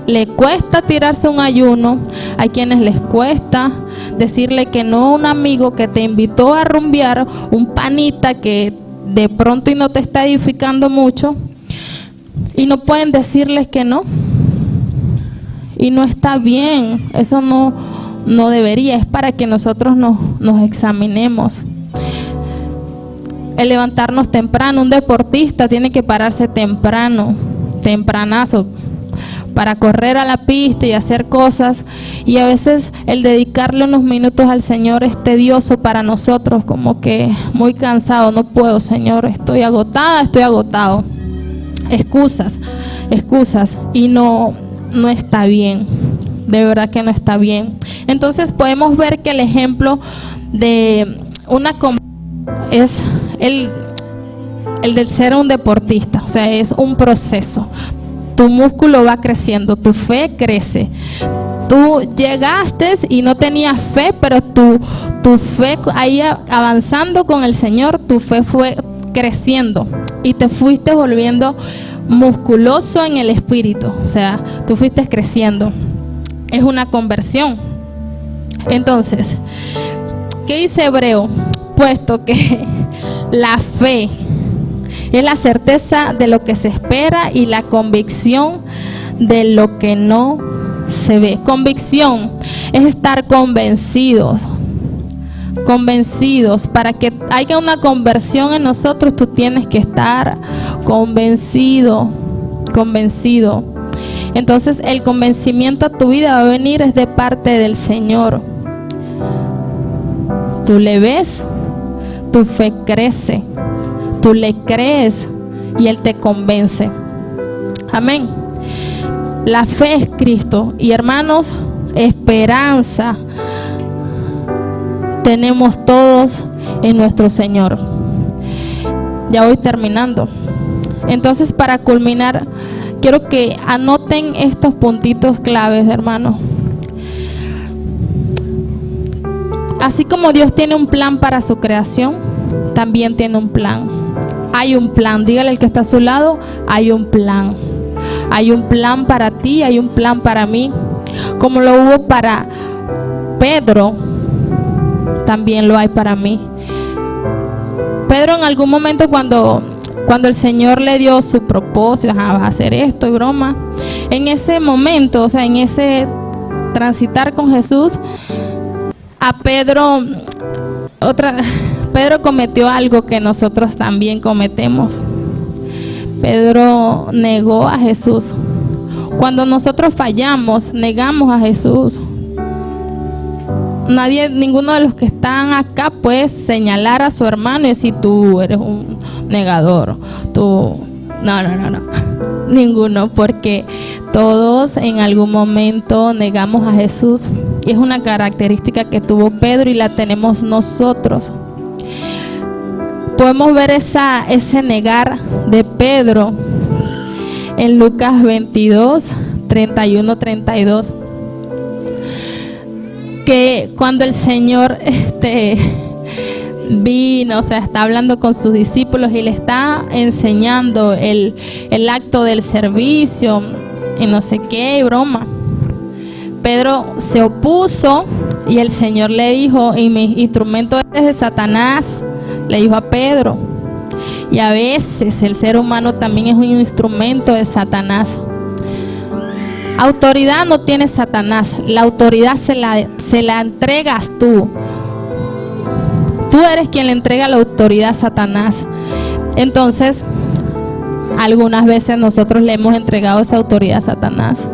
le cuesta tirarse un ayuno, hay quienes les cuesta decirle que no a un amigo que te invitó a rumbear, un panita que de pronto y no te está edificando mucho. Y no pueden decirles que no. Y no está bien. Eso no debería. Es para que nosotros nos examinemos. El levantarnos temprano. Un deportista tiene que pararse temprano, tempranazo, para correr a la pista y hacer cosas, y a veces el dedicarle unos minutos al Señor es tedioso para nosotros, como que muy cansado, no puedo, Señor, estoy agotada, estoy agotado. Excusas, y no está bien, de verdad que no está bien. Entonces podemos ver que el ejemplo de una es el del ser un deportista, o sea, es un proceso. Tu músculo va creciendo, tu fe crece. Tú llegaste y no tenías fe, pero tu fe ahí avanzando con el Señor, tu fe fue creciendo y te fuiste volviendo musculoso en el espíritu, o sea, tú fuiste creciendo. Es una conversión. Entonces, ¿qué dice Hebreo? Puesto que la fe es la certeza de lo que se espera y la convicción de lo que no se ve. Convicción es estar convencidos. Para que haya una conversión en nosotros, tú tienes que estar convencido. Entonces el convencimiento a tu vida va a venir es de parte del Señor. Tú le ves, tu fe crece, tú le crees y Él te convence. Amén. La fe es Cristo. Y hermanos, esperanza tenemos todos en nuestro Señor. Ya voy terminando. Entonces, para culminar, quiero que anoten estos puntitos claves, hermanos. Así como Dios tiene un plan para su creación, también tiene un plan. Hay un plan. Dígale al que está a su lado, hay un plan. Hay un plan para ti, hay un plan para mí. Como lo hubo para Pedro, también lo hay para mí. Pedro en algún momento cuando el Señor le dio su propósito, vas a hacer esto y broma, en ese momento, o sea, en ese transitar con Jesús, a Pedro cometió algo que nosotros también cometemos. Pedro negó a Jesús. Cuando nosotros fallamos, negamos a Jesús. Ninguno de los que están acá puede señalar a su hermano y decir, tú eres un negador, tú, no, ninguno, porque todos en algún momento negamos a Jesús, y es una característica que tuvo Pedro y la tenemos nosotros. Podemos ver ese negar de Pedro en Lucas 22, 31, 32. Que cuando el Señor vino, o sea, está hablando con sus discípulos y le está enseñando el acto del servicio y no sé qué, y broma. Pedro se opuso y el Señor le dijo, y mi instrumento es de Satanás, le dijo a Pedro. Y a veces el ser humano también es un instrumento de Satanás. Autoridad no tiene Satanás, la autoridad se la entregas tú. Tú eres quien le entrega la autoridad a Satanás. Entonces, algunas veces nosotros le hemos entregado esa autoridad a Satanás.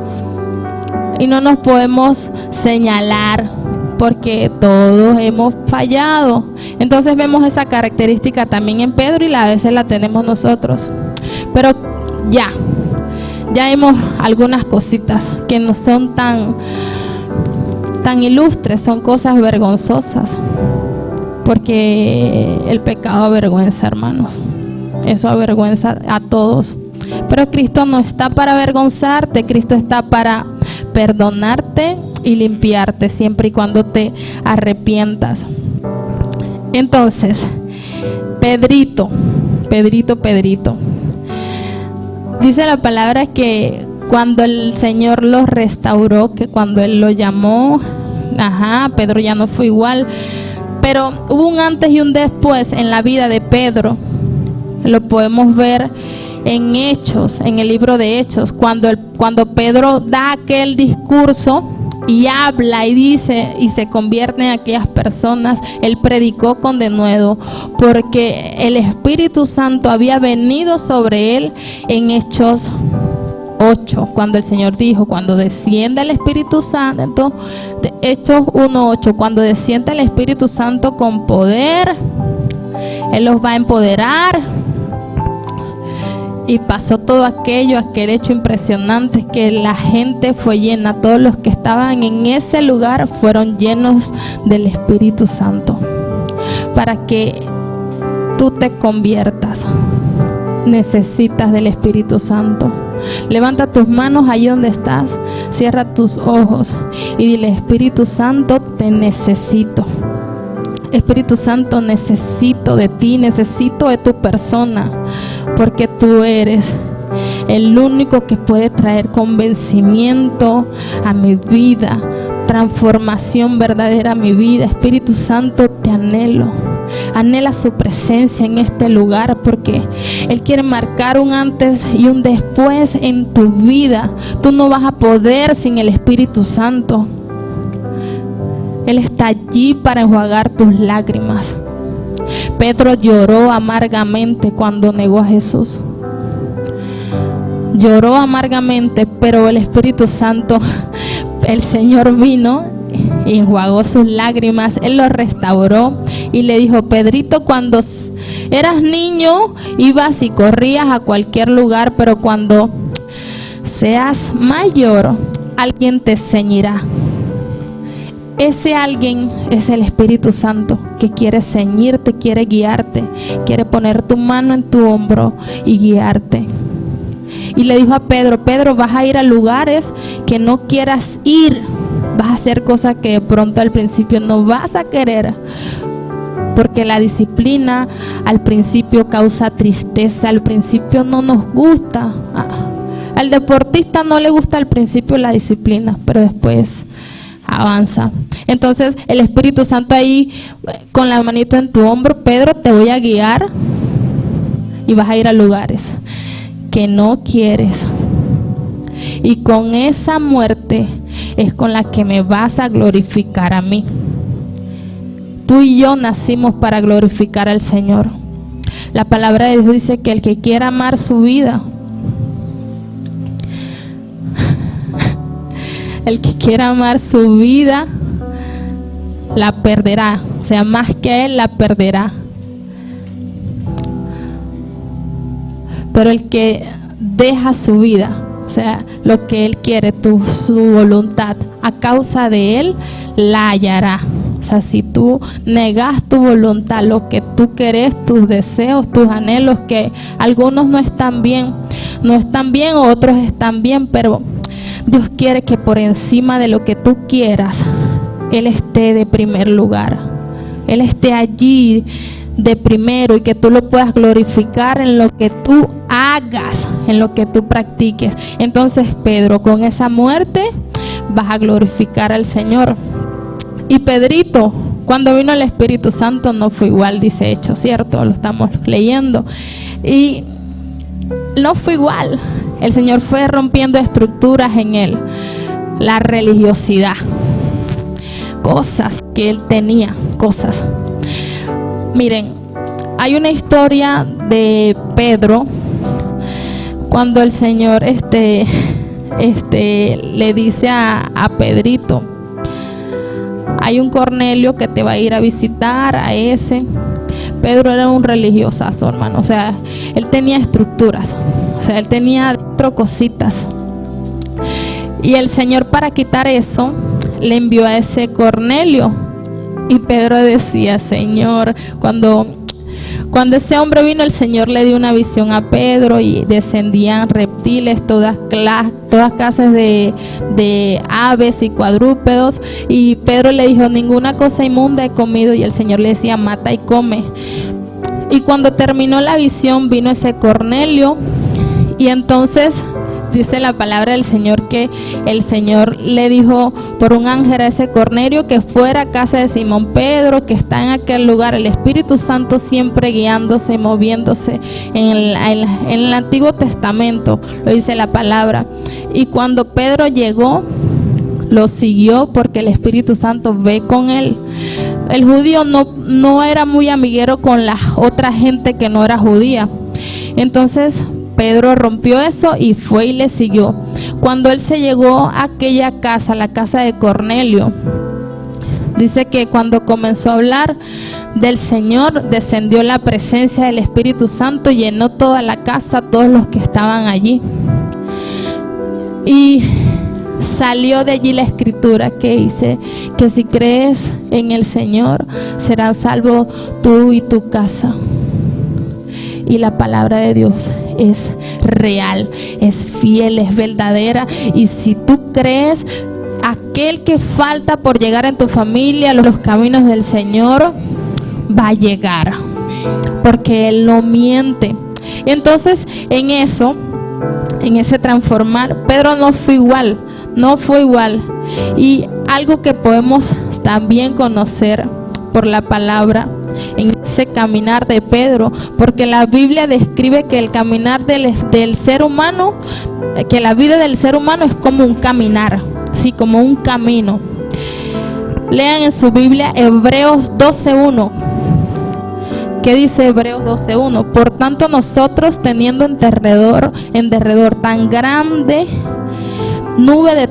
Y no nos podemos señalar porque todos hemos fallado. Entonces vemos esa característica también en Pedro y a veces la tenemos nosotros. Pero ya vemos algunas cositas que no son tan ilustres, son cosas vergonzosas, porque el pecado avergüenza, hermanos, eso avergüenza a todos. Pero Cristo no está para avergonzarte, Cristo está para perdonarte y limpiarte siempre y cuando te arrepientas. Entonces, Pedrito, dice la palabra que cuando el Señor los restauró, que cuando Él lo llamó, Pedro ya no fue igual. Pero hubo un antes y un después en la vida de Pedro. Lo podemos ver en Hechos, en el libro de Hechos, cuando Pedro da aquel discurso y habla y dice y se convierte en aquellas personas. Él predicó con denuedo porque el Espíritu Santo había venido sobre él en Hechos 1:8, cuando el Señor dijo, cuando descienda el Espíritu Santo, Hechos 1:8, cuando descienda el Espíritu Santo con poder, Él los va a empoderar. Y pasó todo aquel hecho impresionante, que la gente fue llena, todos los que estaban en ese lugar fueron llenos del Espíritu Santo. Para que tú te conviertas, necesitas del Espíritu Santo. Levanta tus manos ahí donde estás, cierra tus ojos y dile: Espíritu Santo, te necesito. Espíritu Santo, necesito de ti, necesito de tu persona, porque tú eres el único que puede traer convencimiento a mi vida, transformación verdadera a mi vida. Espíritu Santo, te anhelo. Anhela su presencia en este lugar, porque Él quiere marcar un antes y un después en tu vida. Tú no vas a poder sin el Espíritu Santo. Él está allí para enjuagar tus lágrimas. Pedro lloró amargamente cuando negó a Jesús. Lloró amargamente, pero el Espíritu Santo, el Señor vino y enjuagó sus lágrimas. Él lo restauró y le dijo: Pedrito, cuando eras niño ibas y corrías a cualquier lugar, pero cuando seas mayor, alguien te ceñirá. Ese alguien es el Espíritu Santo, que quiere ceñirte, quiere guiarte, quiere poner tu mano en tu hombro y guiarte. Y le dijo a Pedro: Pedro, vas a ir a lugares que no quieras ir, vas a hacer cosas que de pronto al principio no vas a querer, porque la disciplina al principio causa tristeza, al principio no nos gusta. Al deportista no le gusta al principio la disciplina, pero después avanza. Entonces el Espíritu Santo ahí con la manito en tu hombro: Pedro, te voy a guiar y vas a ir a lugares que no quieres, y con esa muerte es con la que me vas a glorificar a mí. Tú y yo nacimos para glorificar al Señor. La palabra de Dios dice que el que quiera amar su vida, el que quiera amar su vida, la perderá. O sea, más que él, la perderá. Pero el que deja su vida, o sea, lo que él quiere, su voluntad, a causa de él, la hallará. O sea, si tú negas tu voluntad, lo que tú querés, tus deseos, tus anhelos, que algunos no están bien, otros están bien, pero Dios quiere que por encima de lo que tú quieras, Él esté de primer lugar. Él esté allí de primero, y que tú lo puedas glorificar en lo que tú hagas, en lo que tú practiques. Entonces, Pedro, con esa muerte vas a glorificar al Señor. Y Pedrito, cuando vino el Espíritu Santo, no fue igual, dice Hechos, ¿cierto? Lo estamos leyendo. Y no fue igual. El Señor fue rompiendo estructuras en él. La religiosidad, cosas que él tenía, cosas. Miren, hay una historia de Pedro, cuando el Señor le dice a Pedrito: hay un Cornelio que te va a ir a visitar, a ese. Pedro era un religiosazo, hermano. O sea, él tenía estructuras. O sea, él tenía dentro cositas. Y el Señor, para quitar eso, le envió a ese Cornelio. Y Pedro decía: Señor, cuando ese hombre vino, el Señor le dio una visión a Pedro y descendían reptiles, todas clases de aves y cuadrúpedos. Y Pedro le dijo: ninguna cosa inmunda he comido. Y el Señor le decía: mata y come. Y cuando terminó la visión, vino ese Cornelio, y entonces dice la palabra del Señor que el Señor le dijo por un ángel a ese Cornelio que fuera a casa de Simón Pedro, que está en aquel lugar. El Espíritu Santo siempre guiándose, moviéndose en el Antiguo Testamento, lo dice la palabra. Y cuando Pedro llegó, lo siguió porque el Espíritu Santo ve con él. El judío no era muy amiguero con la otra gente que no era judía. Entonces Pedro rompió eso y fue y le siguió. Cuando él se llegó a aquella casa, la casa de Cornelio, dice que cuando comenzó a hablar del Señor, descendió la presencia del Espíritu Santo, llenó toda la casa, todos los que estaban allí. Y salió de allí la escritura que dice que si crees en el Señor, serás salvo tú y tu casa. Y la palabra de Dios es real, es fiel, es verdadera. Y si tú crees, aquel que falta por llegar en tu familia, los caminos del Señor, va a llegar, porque Él no miente. Y entonces en eso, en ese transformar, Pedro no fue igual. Y algo que podemos también conocer por la palabra en ese caminar de Pedro, porque la Biblia describe que el caminar del ser humano, que la vida del ser humano es como un caminar, sí, como un camino. Lean en su Biblia Hebreos 12:1. ¿Qué dice Hebreos 12:1? Por tanto, nosotros, teniendo en derredor tan grande nube de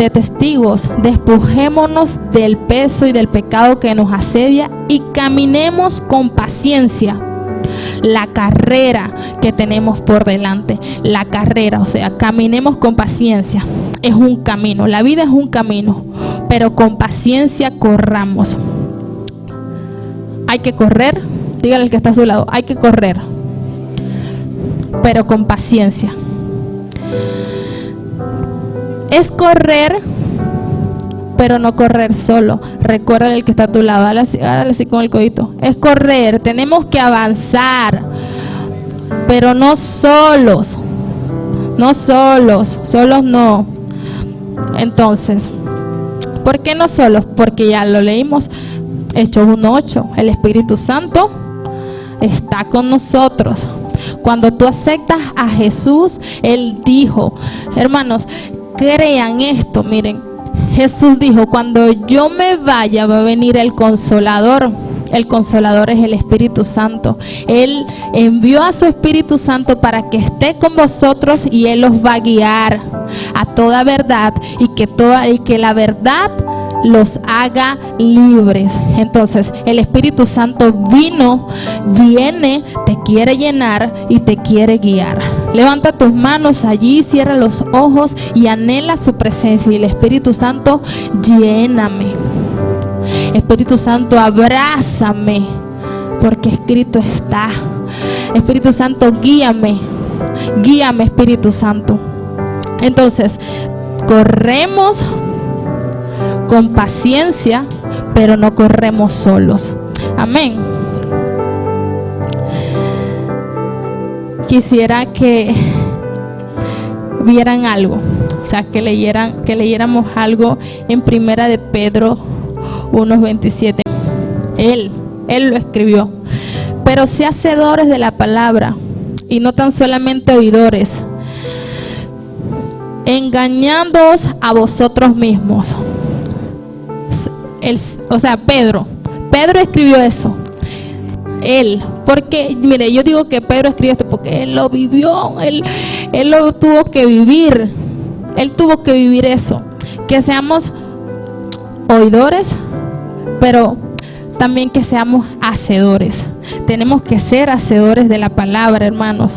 testigos, despojémonos del peso y del pecado que nos asedia y caminemos con paciencia la carrera que tenemos por delante. La carrera, o sea, caminemos con paciencia. Es un camino, la vida es un camino, pero con paciencia corramos. Hay que correr, dígale al que está a su lado, hay que correr, pero con paciencia. Es correr, pero no correr solo. Recuerda el que está a tu lado, hágale así con el codito. Es correr, tenemos que avanzar, pero no solos. Solos no. Entonces, ¿por qué no solos? Porque ya lo leímos, Hechos 1:8, el Espíritu Santo está con nosotros. Cuando tú aceptas a Jesús, Él dijo, hermanos, crean esto, miren, Jesús dijo, cuando yo me vaya va a venir el Consolador. El Consolador es el Espíritu Santo. Él envió a su Espíritu Santo para que esté con vosotros y Él los va a guiar a toda verdad y que la verdad los haga libres. Entonces el Espíritu Santo viene, te quiere llenar y te quiere guiar. Levanta tus manos allí, cierra los ojos y anhela su presencia. Y el Espíritu Santo, lléname. Espíritu Santo, abrázame, porque escrito está. Espíritu Santo, guíame, Espíritu Santo. Entonces, corremos con paciencia, pero no corremos solos. Amén. Quisiera que vieran algo, o sea, que leyéramos algo en Primera de Pedro 1:27. Él lo escribió. Pero sé hacedores de la palabra y no tan solamente oidores, engañándoos a vosotros mismos. Pedro escribió eso. Él, porque mire, yo digo que Pedro escribió esto porque él lo vivió, él lo tuvo que vivir. Él tuvo que vivir eso, que seamos oidores, pero también que seamos hacedores. Tenemos que ser hacedores de la palabra, hermanos.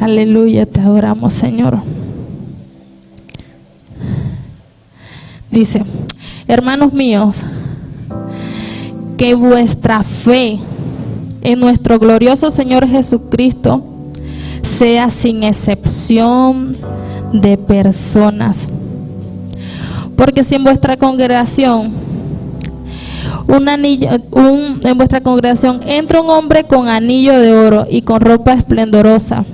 Aleluya, te adoramos, Señor. Dice, hermanos míos, que vuestra fe en nuestro glorioso Señor Jesucristo sea sin excepción de personas. Porque si en vuestra congregación en vuestra congregación entra un hombre con anillo de oro y con ropa esplendorosa,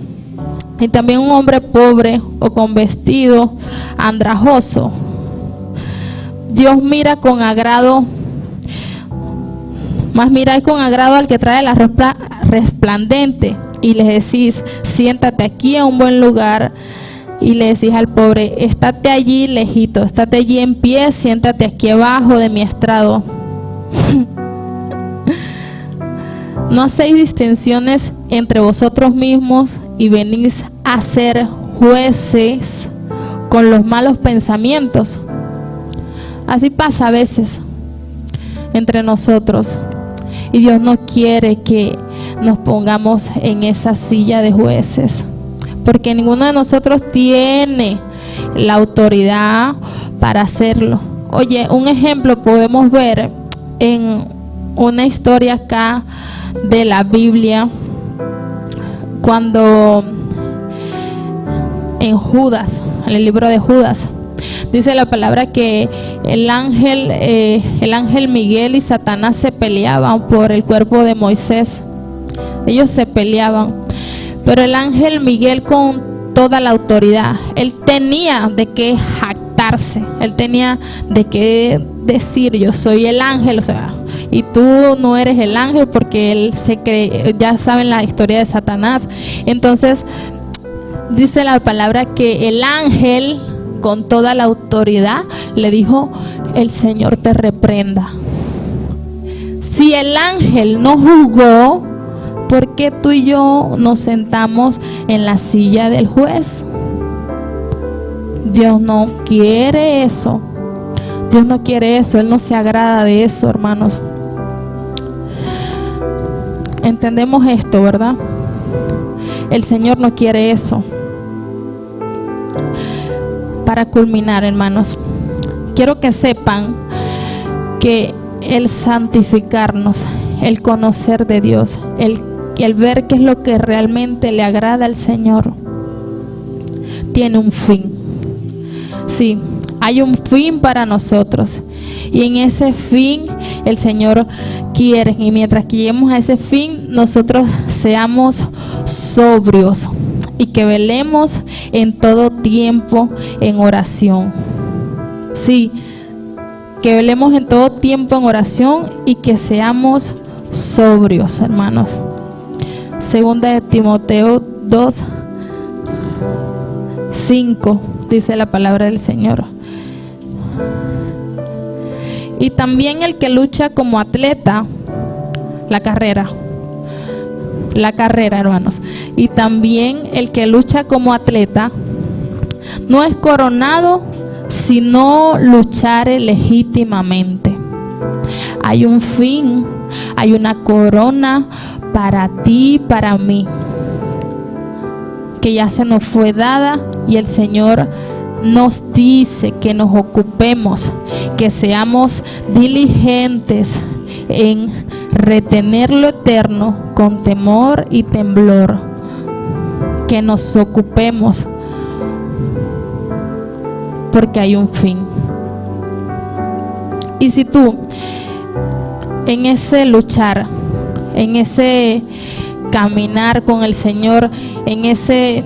y también un hombre pobre o con vestido andrajoso, Dios mira con agrado, mas miráis con agrado al que trae la ropa resplandente, y le decís, siéntate aquí en un buen lugar, y le decís al pobre, estate allí lejito, estate allí en pie, siéntate aquí abajo de mi estrado. No hacéis distinciones entre vosotros mismos y venís a ser jueces con los malos pensamientos. Así pasa a veces entre nosotros. Y Dios no quiere que nos pongamos en esa silla de jueces, porque ninguno de nosotros tiene la autoridad para hacerlo. Oye, un ejemplo podemos ver en una historia acá de la Biblia, cuando en Judas, en el libro de Judas, dice la palabra que el ángel Miguel y Satanás se peleaban por el cuerpo de Moisés. Ellos se peleaban, pero el ángel Miguel, con toda la autoridad, él tenía de qué jactarse, él tenía de qué decir: yo soy el ángel, o sea, y tú no eres el ángel, porque él se cree. Ya saben la historia de Satanás. Entonces dice la palabra que el ángel, con toda la autoridad, le dijo: el Señor te reprenda. Si el ángel no juzgó, ¿por qué tú y yo nos sentamos en la silla del juez? Dios no quiere eso. Dios no quiere eso. Él no se agrada de eso, hermanos. Entendemos esto, ¿verdad? El Señor no quiere eso. Para culminar, hermanos, quiero que sepan que el santificarnos, el conocer de Dios, el ver qué es lo que realmente le agrada al Señor, tiene un fin. Sí, hay un fin para nosotros, y en ese fin el Señor quiere, y mientras que lleguemos a ese fin, nosotros seamos sobrios y que velemos en todo tiempo en oración. Sí, que velemos en todo tiempo en oración y que seamos sobrios, hermanos. Segunda de Timoteo 2:5 dice la palabra del Señor. Y también el que lucha como atleta, la carrera, hermanos. Y también el que lucha como atleta no es coronado si no luchare legítimamente. Hay un fin, hay una corona para ti, para mí, que ya se nos fue dada, y el Señor nos dice que nos ocupemos, que seamos diligentes en retener lo eterno con temor y temblor, que nos ocupemos, porque hay un fin. Y si tú en ese luchar, en ese caminar con el Señor, en ese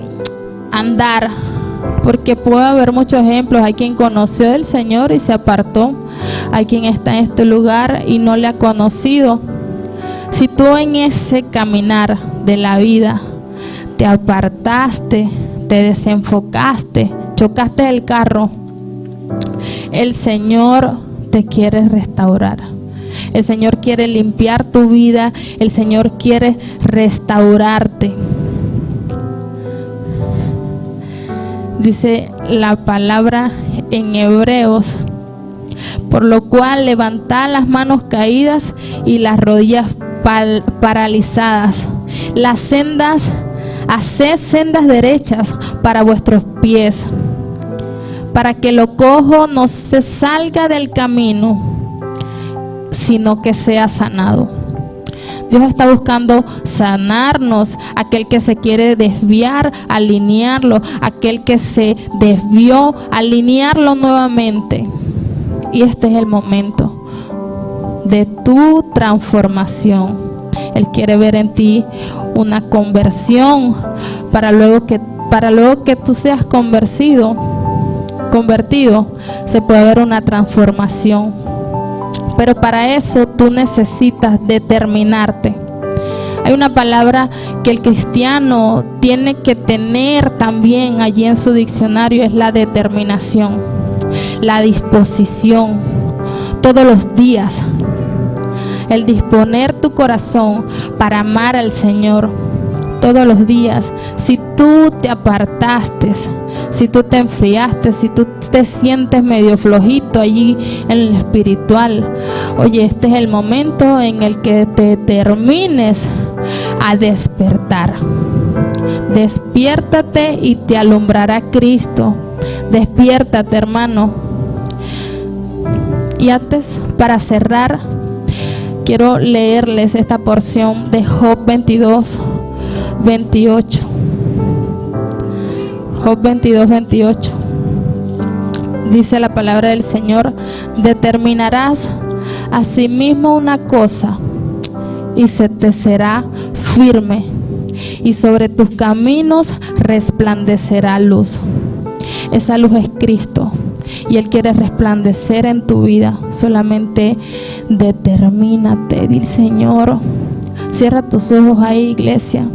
andar, porque puede haber muchos ejemplos, hay quien conoció del Señor y se apartó, hay quien está en este lugar y no le ha conocido. Si tú en ese caminar de la vida te apartaste, te desenfocaste, chocaste el carro, el Señor te quiere restaurar. El Señor quiere limpiar tu vida. El Señor quiere restaurarte. Dice la palabra en Hebreos: por lo cual levantad las manos caídas y las rodillas paralizadas, las sendas, haced sendas derechas para vuestros pies, para que lo cojo no se salga del camino, sino que sea sanado. Dios está buscando sanarnos. Aquel que se quiere desviar, alinearlo. Aquel que se desvió, alinearlo nuevamente. Y este es el momento de tu transformación. Él quiere ver en ti una conversión, para luego que tú seas convertido, se puede ver una transformación. Pero para eso tú necesitas determinarte. Hay una palabra que el cristiano tiene que tener también allí en su diccionario, es la determinación, la disposición, todos los días. el disponer tu corazón para amar al Señor todos los días. Si tú te apartaste, si tú te enfriaste, si tú te sientes medio flojito allí en el espiritual, oye, este es el momento en el que te determines a despertar. Despiértate y te alumbrará Cristo. Despiértate, hermano. Y antes, para cerrar, quiero leerles esta porción de Job 22, 28. Job 22, 28. Dice la palabra del Señor: determinarás asimismo una cosa y se te será firme, y sobre tus caminos resplandecerá luz. Esa luz es Cristo y Él quiere resplandecer en tu vida. Solamente determínate, dile: Señor. Cierra tus ojos ahí, iglesia.